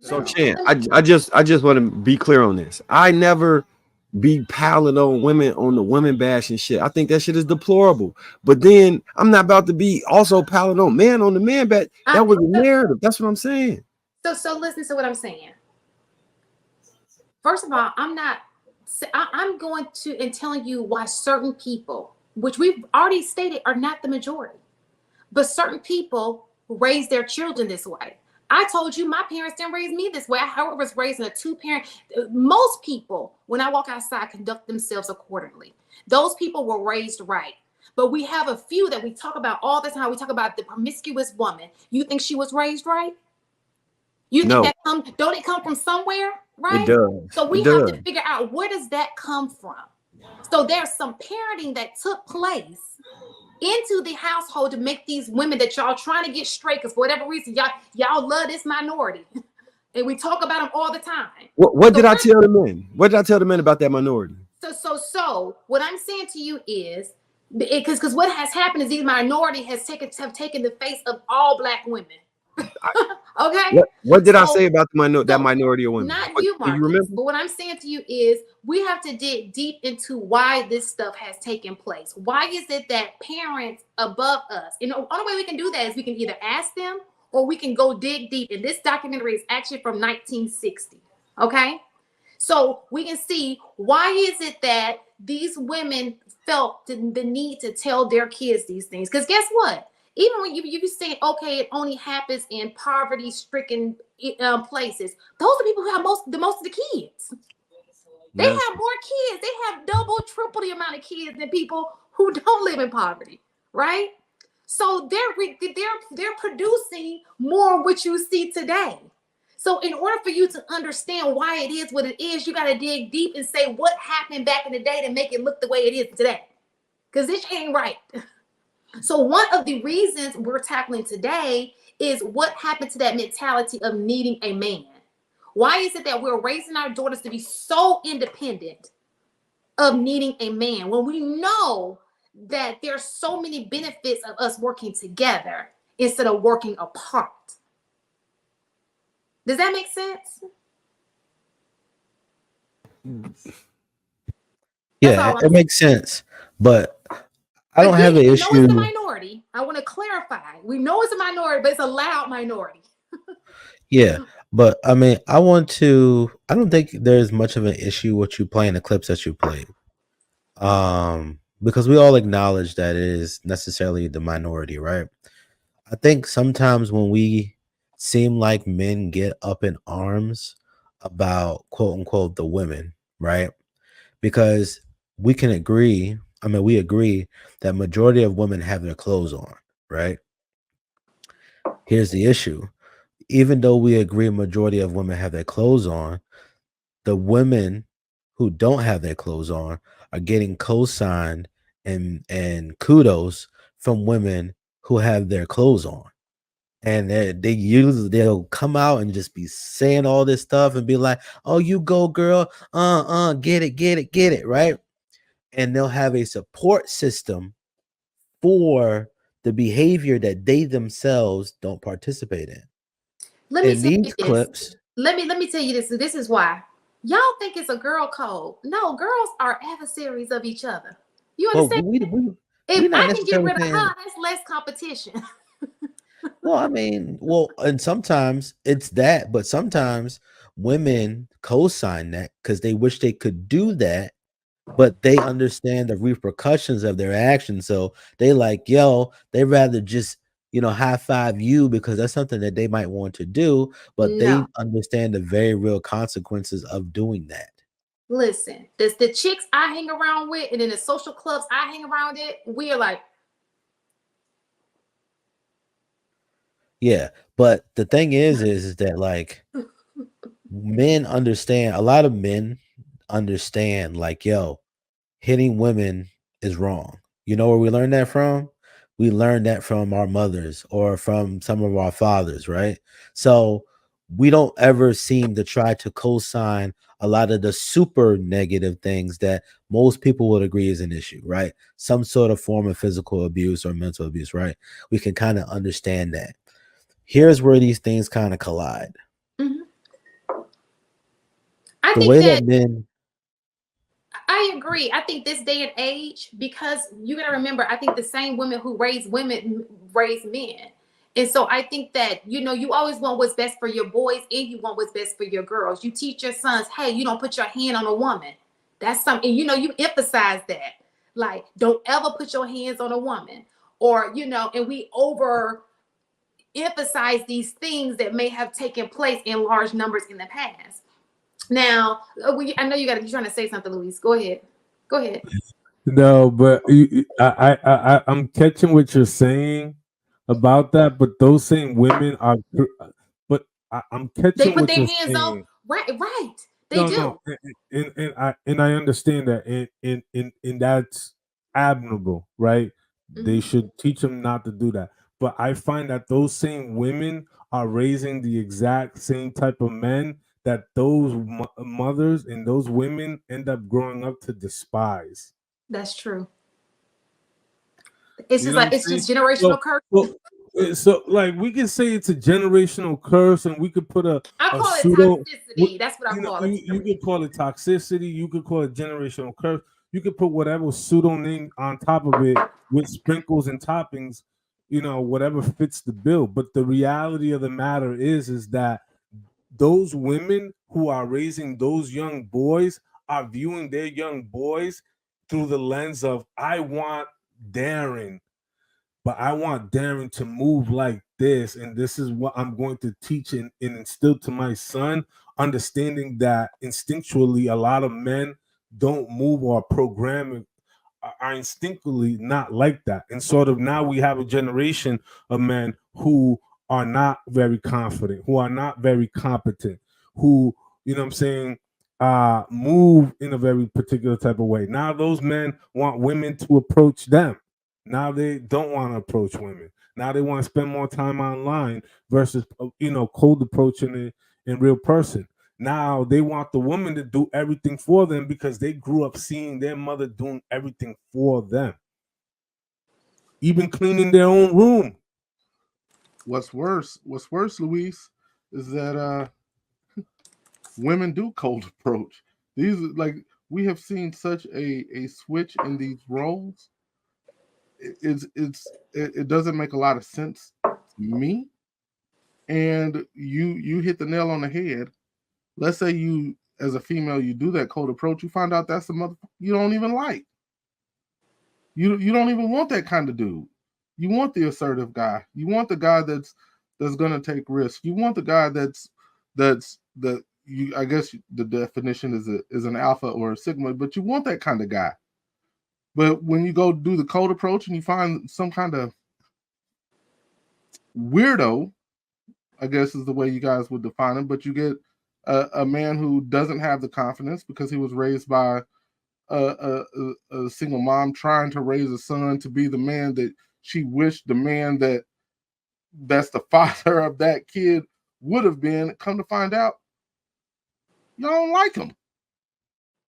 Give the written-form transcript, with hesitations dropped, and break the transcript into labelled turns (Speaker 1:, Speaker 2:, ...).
Speaker 1: So Chan, I just want to be clear on this. I never be piling on women on the women bashing shit. I think that shit is deplorable. But then I'm not about to be also piling on the man bash. That was a narrative. That's what I'm saying.
Speaker 2: So listen to what I'm saying. First of all, I'm going to and telling you why certain people, which we've already stated, are not the majority, but certain people raise their children this way. I told you my parents didn't raise me this way. I was raised in a two-parent. Most people, when I walk outside, conduct themselves accordingly. Those people were raised right. But we have a few that we talk about all the time. We talk about the promiscuous woman. You think she was raised right? You think
Speaker 1: No,
Speaker 2: don't it come from somewhere,
Speaker 1: it
Speaker 2: right?
Speaker 1: does.
Speaker 2: So
Speaker 1: It
Speaker 2: we have to
Speaker 1: does.
Speaker 2: figure out, where does that come from? So there's some parenting that took place into the household to make these women that y'all trying to get straight, because for whatever reason y'all love this minority and we talk about them all the time.
Speaker 1: What
Speaker 2: So
Speaker 1: did I tell the men? What did I tell the men about that minority?
Speaker 2: so what I'm saying to you is, because what has happened is these minority have taken the face of all Black women. Okay.
Speaker 1: What did I
Speaker 2: So
Speaker 1: say about that
Speaker 2: so
Speaker 1: minority of women?
Speaker 2: not you,
Speaker 1: Do you
Speaker 2: Marcus,
Speaker 1: remember?
Speaker 2: but what I'm saying to you is we have to dig deep into why this stuff has taken place. Why is it that parents above us, and the only way we can do that is we can either ask them or we can go dig deep. And this documentary is actually from 1960. Okay. So we can see, why is it that these women felt the need to tell their kids these things? Because guess what? Even when you say, okay, it only happens in poverty-stricken places, those are people who have the most of the kids. They
Speaker 1: Yes.
Speaker 2: have more kids. They have double, triple the amount of kids than people who don't live in poverty, right? So they're producing more what you see today. So in order for you to understand why it is what it is, you got to dig deep and say what happened back in the day to make it look the way it is today. Because this ain't right. So one of the reasons we're tackling today is what happened to that mentality of needing a man. Why is it that we're raising our daughters to be so independent of needing a man when we know that there's so many benefits of us working together instead of working apart? Does that make sense? That's
Speaker 3: Yeah,
Speaker 2: all I'm
Speaker 3: it
Speaker 2: saying.
Speaker 3: makes sense. But I don't have
Speaker 2: Again,
Speaker 3: an
Speaker 2: we know it's a
Speaker 3: issue.
Speaker 2: minority. I want to clarify. We know it's a minority, but it's a loud minority.
Speaker 3: Yeah, but I mean, I don't think there's much of an issue with you playing the clips that you played. Because we all acknowledge that it is necessarily the minority, right? I think sometimes when we seem like men get up in arms about quote unquote the women, right? Because we can agree, I mean, we agree that majority of women have their clothes on, right? Here's the issue. Even though we agree majority of women have their clothes on, the women who don't have their clothes on are getting co-signed and kudos from women who have their clothes on. And they'll come out and just be saying all this stuff and be like, "Oh, you go, girl! Get it, get it, get it!" Right? And they'll have a support system for the behavior that they themselves don't participate in.
Speaker 2: Let me
Speaker 3: In
Speaker 2: tell you
Speaker 3: these
Speaker 2: this.
Speaker 3: clips,
Speaker 2: Let me tell you this. This is why. Y'all think it's a girl code. No, girls are adversaries of each other. You
Speaker 3: well,
Speaker 2: understand? If
Speaker 3: we not
Speaker 2: I can get
Speaker 3: necessarily
Speaker 2: rid of
Speaker 3: saying.
Speaker 2: her, that's less competition.
Speaker 3: Well, I mean, and sometimes it's that, but sometimes women co-sign that because they wish they could do that, but they understand the repercussions of their actions. So they like, yo, they rather just, high five you because that's something that they might want to do, but
Speaker 2: No.
Speaker 3: they understand the very real consequences of doing that.
Speaker 2: Listen, the chicks I hang around with and in the social clubs I hang around it, we are like,
Speaker 3: Yeah, but the thing is that like a lot of men understand like, yo, hitting women is wrong. You know where we learned that from? We learned that from our mothers or from some of our fathers, right? So we don't ever seem to try to co-sign a lot of the super negative things that most people would agree is an issue, right? Some sort of form of physical abuse or mental abuse, right? We can kind of understand that. Here's where these things kind of collide.
Speaker 2: mhm.
Speaker 3: the
Speaker 2: think
Speaker 3: way
Speaker 2: that
Speaker 3: that men,
Speaker 2: I agree. I think this day and age, because you gotta remember, I think the same women who raise women raise men. And so I think that, you always want what's best for your boys and you want what's best for your girls. You teach your sons, hey, you don't put your hand on a woman. That's something, you emphasize that. Like, don't ever put your hands on a woman. Or, and we over emphasize these things that may have taken place in large numbers in the past. Now, I know you're trying to say something, Luis. Go ahead. Go ahead.
Speaker 4: No, but I'm catching what you're saying about that. But those same women are, but I'm
Speaker 2: They
Speaker 4: catching
Speaker 2: put
Speaker 4: what
Speaker 2: their
Speaker 4: you're
Speaker 2: hands on,
Speaker 4: saying.
Speaker 2: right, right. They
Speaker 4: No,
Speaker 2: do.
Speaker 4: no, and I understand that, and that's admirable, right? They
Speaker 2: Mhm.
Speaker 4: should teach them not to do that. But I find that those same women are raising the exact same type of men that those mothers and those women end up growing up to despise.
Speaker 2: That's true. It's
Speaker 4: You
Speaker 2: just
Speaker 4: know what
Speaker 2: like
Speaker 4: I'm
Speaker 2: it's
Speaker 4: saying?
Speaker 2: just generational
Speaker 4: So,
Speaker 2: curse.
Speaker 4: so like we can say it's a generational curse, and we could put
Speaker 2: I
Speaker 4: a
Speaker 2: call it
Speaker 4: pseudo.
Speaker 2: toxicity. That's what I
Speaker 4: You know,
Speaker 2: call it.
Speaker 4: you could call it toxicity. You could call it generational curse. You could put whatever pseudo name on top of it with sprinkles and toppings. You know, whatever fits the bill. But the reality of the matter is that those women who are raising those young boys are viewing their young boys through the lens of I want Darren, but I want Darren to move like this, and this is what I'm going to teach and instill to my son, understanding that instinctually a lot of men don't move or program are instinctively not like that. And sort of now we have a generation of men who are not very confident, who are not very competent, who, you know what I'm saying, move in a very particular type of way. Now those men want women to approach them. Now they don't want to approach women. Now they want to spend more time online versus, cold approaching it in real person. Now they want the woman to do everything for them because they grew up seeing their mother doing everything for them, even cleaning their own room.
Speaker 5: What's worse, Luis, is that women do cold approach. These like we have seen such a switch in these roles. It doesn't make a lot of sense to me. And you hit the nail on the head. Let's say you as a female you do that cold approach, you find out that's the mother you don't even like. You don't even want that kind of dude. You want the assertive guy. You want the guy that's gonna take risks. You want the guy that's that you I guess the definition is an alpha or a sigma, but you want that kind of guy. But when you go do the cold approach and you find some kind of weirdo, I guess is the way you guys would define him, but you get a man who doesn't have the confidence because he was raised by a single mom trying to raise a son to be the man that she wished the man that's the father of that kid would have been. Come to find out, y'all don't like him.